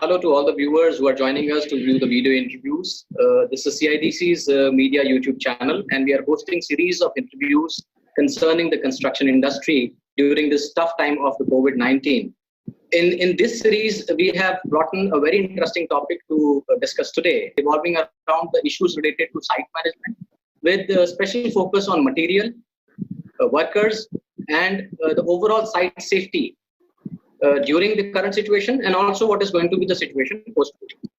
Hello to all the viewers who are joining us to view the video interviews. This is CIDC's media YouTube channel, and we are hosting series of interviews concerning the construction industry during this tough time of the COVID-19. In this series, we have brought in a very interesting topic to discuss today, revolving around the issues related to site management, with a special focus on material, workers, and the overall site safety during the current situation, and also what is going to be the situation post-COVID.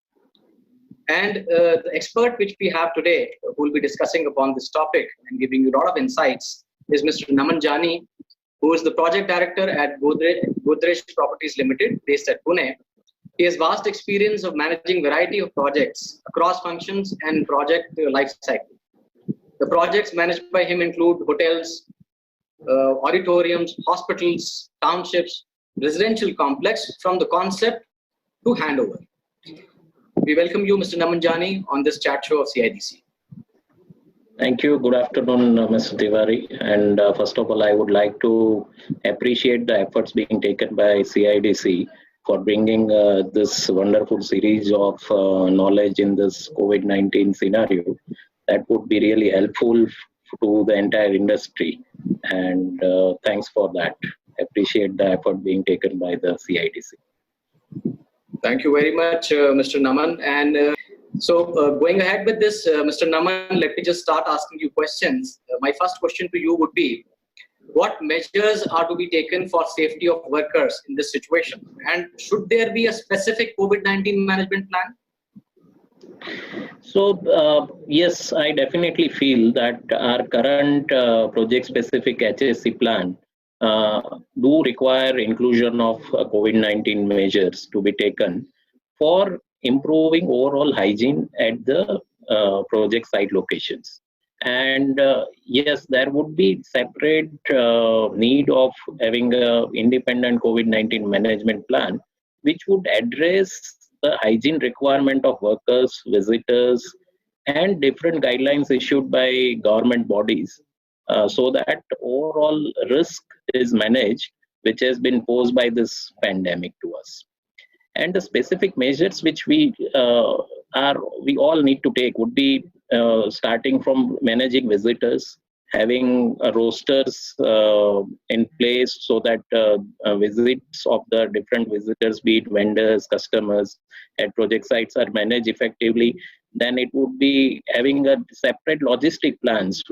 And the expert which we have today, who will be discussing upon this topic and giving you a lot of insights, is Mr. Naman Jani, who is the project director at Godrej Properties Limited, based at Pune. He has vast experience of managing variety of projects across functions and project life cycle. The projects managed by him include hotels, auditoriums, hospitals, townships, residential complex, from the concept to handover. We welcome you, Mr. Naman Jani, on this chat show of CIDC. Thank you. Good afternoon, Mr. Tiwari. And first of all, I would like to appreciate the efforts being taken by CIDC for bringing this wonderful series of knowledge in this COVID-19 scenario. That would be really helpful to the entire industry. And thanks for that. Appreciate the effort being taken by the CIDC. Thank you very much, Mr. Naman. And so going ahead with this, Mr. Naman, let me just start asking you questions. My first question to you would be, what measures are to be taken for safety of workers in this situation? And should there be a specific COVID-19 management plan? So, yes, I definitely feel that our current project-specific HSC plan do require inclusion of COVID-19 measures to be taken for improving overall hygiene at the project site locations. And yes, there would be separate need of having an independent COVID-19 management plan, which would address the hygiene requirement of workers, visitors, and different guidelines issued by government bodies, so that overall risk is managed, which has been posed by this pandemic to us. And the specific measures which we all need to take would be starting from managing visitors, having rosters in place so that visits of the different visitors, be it vendors, customers at project sites, are managed effectively. Then it would be having a separate logistic plans,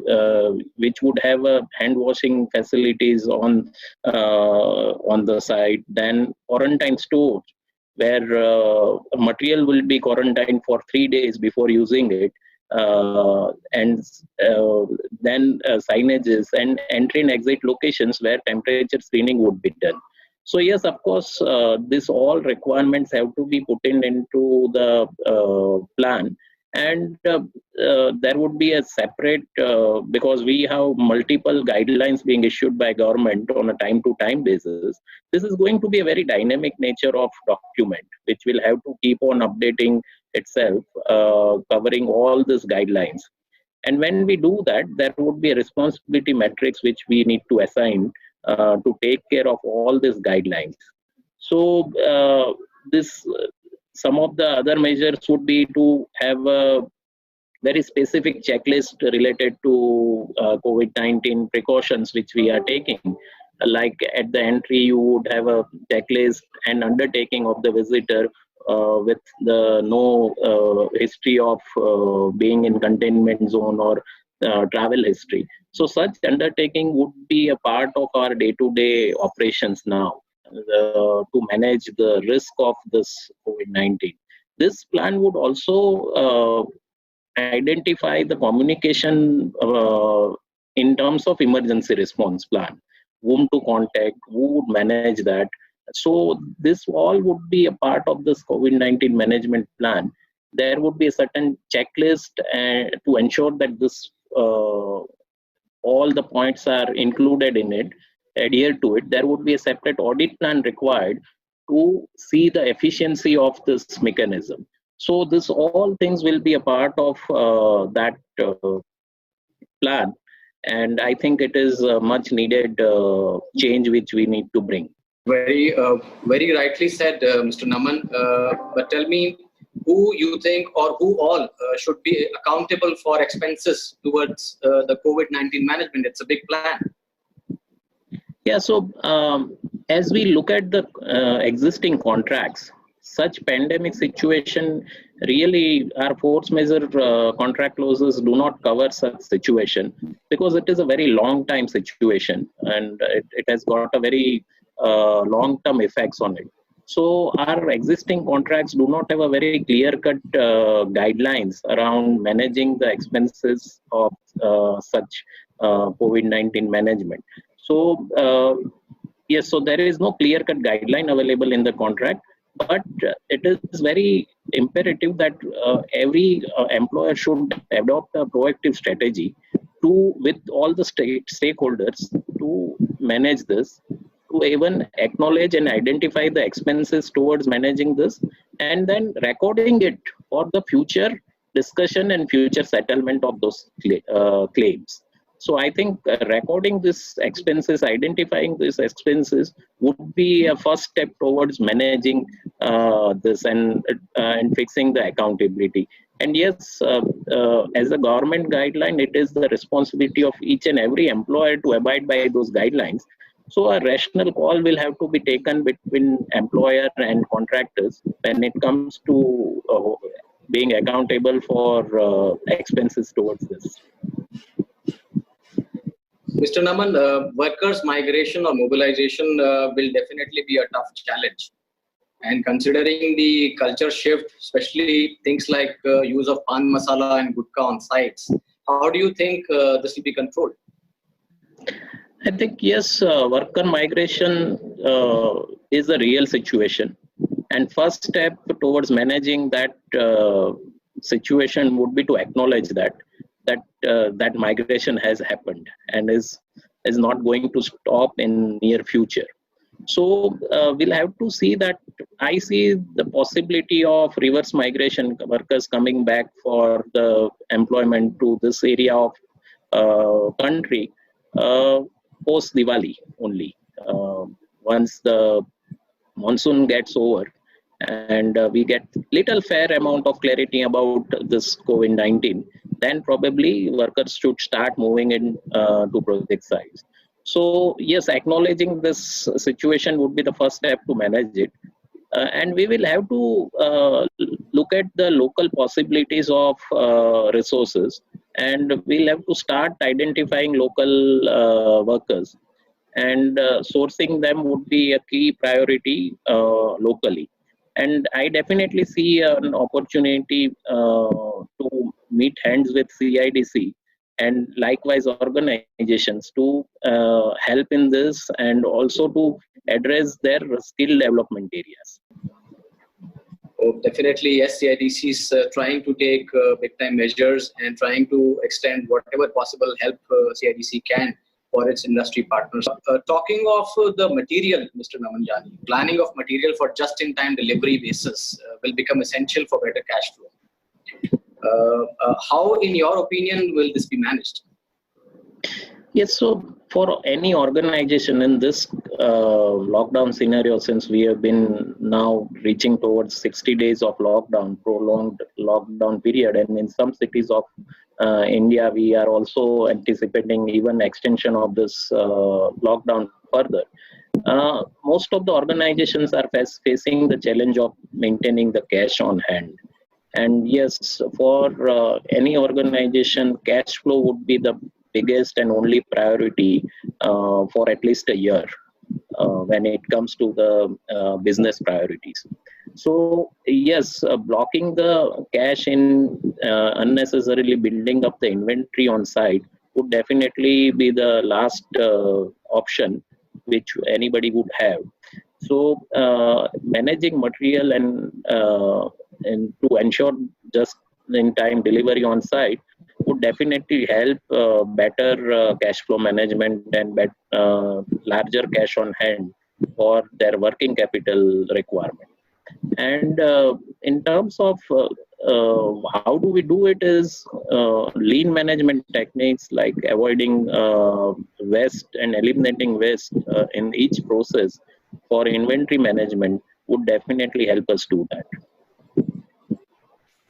which would have hand washing facilities on the site. Then quarantine stores, where material will be quarantined for 3 days before using it. And then signages and entry and exit locations where temperature screening would be done. So yes, of course, these all requirements have to be put into the plan. And there would be a separate, because we have multiple guidelines being issued by government on a time-to-time basis. This is going to be a very dynamic nature of document, which will have to keep on updating itself, covering all these guidelines. And when we do that, there would be a responsibility matrix which we need to assign to take care of all these guidelines. So some of the other measures would be to have a very specific checklist related to COVID-19 precautions which we are taking. Like at the entry, you would have a checklist and undertaking of the visitor with the no history of being in containment zone or travel history. So such undertaking would be a part of our day-to-day operations now, to manage the risk of this COVID-19. This plan would also identify the communication in terms of emergency response plan, whom to contact, who would manage that. So this all would be a part of this COVID-19 management plan. There would be a certain checklist to ensure that this all the points are included in it, adhere to it. There would be a separate audit plan required to see the efficiency of this mechanism. So this all things will be a part of that plan. And I think it is a much needed change which we need to bring. Very rightly said, Mr. Naman. But tell me, who you think or who all should be accountable for expenses towards the COVID-19 management? It's a big plan. Yeah, so as we look at the existing contracts, such pandemic situation, really our force majeure contract clauses do not cover such situation, because it is a very long time situation, and it has got a very long term effects on it. So our existing contracts do not have a very clear cut guidelines around managing the expenses of such COVID-19 management. So yes, so there is no clear cut guideline available in the contract, but it is very imperative that every employer should adopt a proactive strategy to, with all the stakeholders, to manage this, to even acknowledge and identify the expenses towards managing this, and then recording it for the future discussion and future settlement of those claims. So I think recording this expenses, identifying these expenses would be a first step towards managing this and fixing the accountability. And yes, as a government guideline, it is the responsibility of each and every employer to abide by those guidelines. So a rational call will have to be taken between employer and contractors when it comes to being accountable for expenses towards this. Mr. Naman, workers' migration or mobilization will definitely be a tough challenge. And considering the culture shift, especially things like use of pan masala and gutka on sites, how do you think this will be controlled? I think, yes, worker migration is a real situation. And first step towards managing that situation would be to acknowledge that that migration has happened and is not going to stop in near future. So we'll have to see that. I see the possibility of reverse migration, workers coming back for the employment to this area of country post Diwali only. Once the monsoon gets over and we get little fair amount of clarity about this COVID-19, then probably workers should start moving in to project sites. So yes, acknowledging this situation would be the first step to manage it. And we will have to look at the local possibilities of resources, and we'll have to start identifying local workers, and sourcing them would be a key priority locally. And I definitely see an opportunity to meet hands with CIDC and likewise organizations to help in this, and also to address their skill development areas. Oh, definitely, yes, CIDC is trying to take big time measures and trying to extend whatever possible help CIDC can for its industry partners. Talking of the material, Mr. Namanjani, planning of material for just-in-time delivery basis will become essential for better cash flow. How, in your opinion, will this be managed? Yes, so for any organization in this lockdown scenario, since we have been now reaching towards 60 days of lockdown, prolonged lockdown period, and in some cities of India, we are also anticipating even extension of this lockdown further. Most of the organizations are facing the challenge of maintaining the cash on hand. And yes, for any organization, cash flow would be the biggest and only priority for at least a year when it comes to the business priorities. So yes, blocking the cash in unnecessarily building up the inventory on site would definitely be the last option which anybody would have. So managing material and to ensure just in time delivery on site would definitely help better cash flow management and larger cash on hand for their working capital requirement. And in terms of how do we do it is lean management techniques like avoiding waste and eliminating waste in each process for inventory management would definitely help us do that.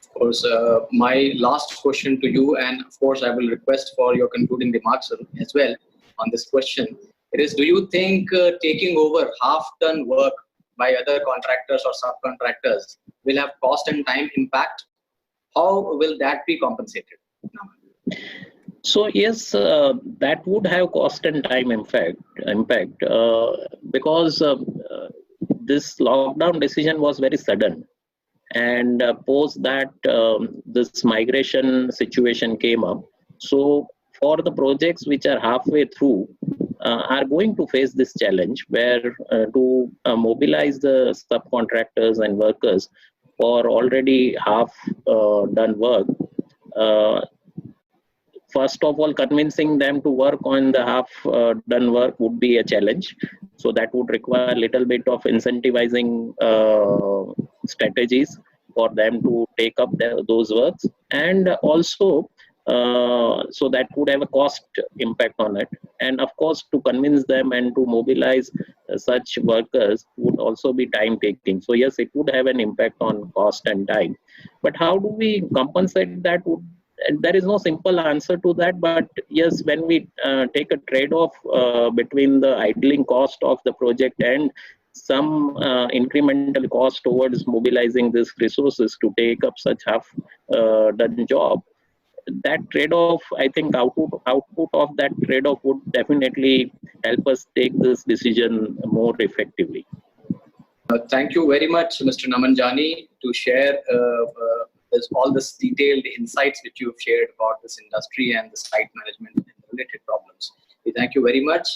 Of course, my last question to you, and of course, I will request for your concluding remarks as well on this question. It is, do you think taking over half-done work by other contractors or subcontractors will have cost and time impact? How will that be compensated? So yes, that would have cost and time impact because this lockdown decision was very sudden. And post that, this migration situation came up. So for the projects which are halfway through, are going to face this challenge where to mobilize the subcontractors and workers for already half done work. First of all, convincing them to work on the half done work would be a challenge. So that would require a little bit of incentivizing strategies for them to take up those works. And also, so that would have a cost impact on it. And of course, to convince them and to mobilize such workers would also be time taking. So yes, it would have an impact on cost and time. But how do we compensate that? And there is no simple answer to that, but yes, when we take a trade-off between the idling cost of the project and some incremental cost towards mobilizing these resources to take up such half-done job, that trade-off, I think output of that trade-off would definitely help us take this decision more effectively. Thank you very much, Mr. Naman Jani, to share all this detailed insights which you've shared about this industry and the site management and related problems. We thank you very much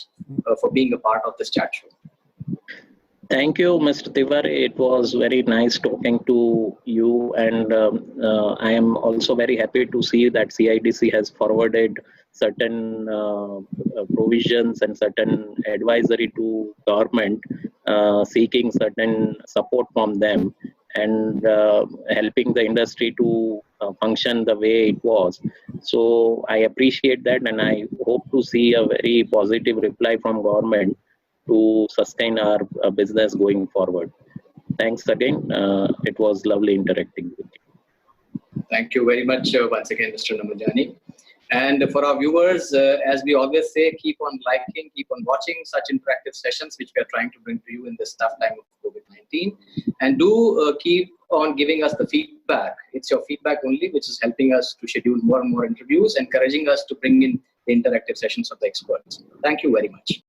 for being a part of this chat show. Thank you, Mr. Tiwar. It was very nice talking to you, and I am also very happy to see that CIDC has forwarded certain provisions and certain advisory to government, seeking certain support from them and helping the industry to function the way it was. So I appreciate that, and I hope to see a very positive reply from government to sustain our business going forward. Thanks again. It was lovely interacting with you. Thank you very much once again, Mr. Naman Jani. And for our viewers, as we always say, keep on liking, keep on watching such interactive sessions which we are trying to bring to you in this tough time of COVID-19. And do keep on giving us the feedback. It's your feedback only which is helping us to schedule more and more interviews, encouraging us to bring in the interactive sessions of the experts. Thank you very much.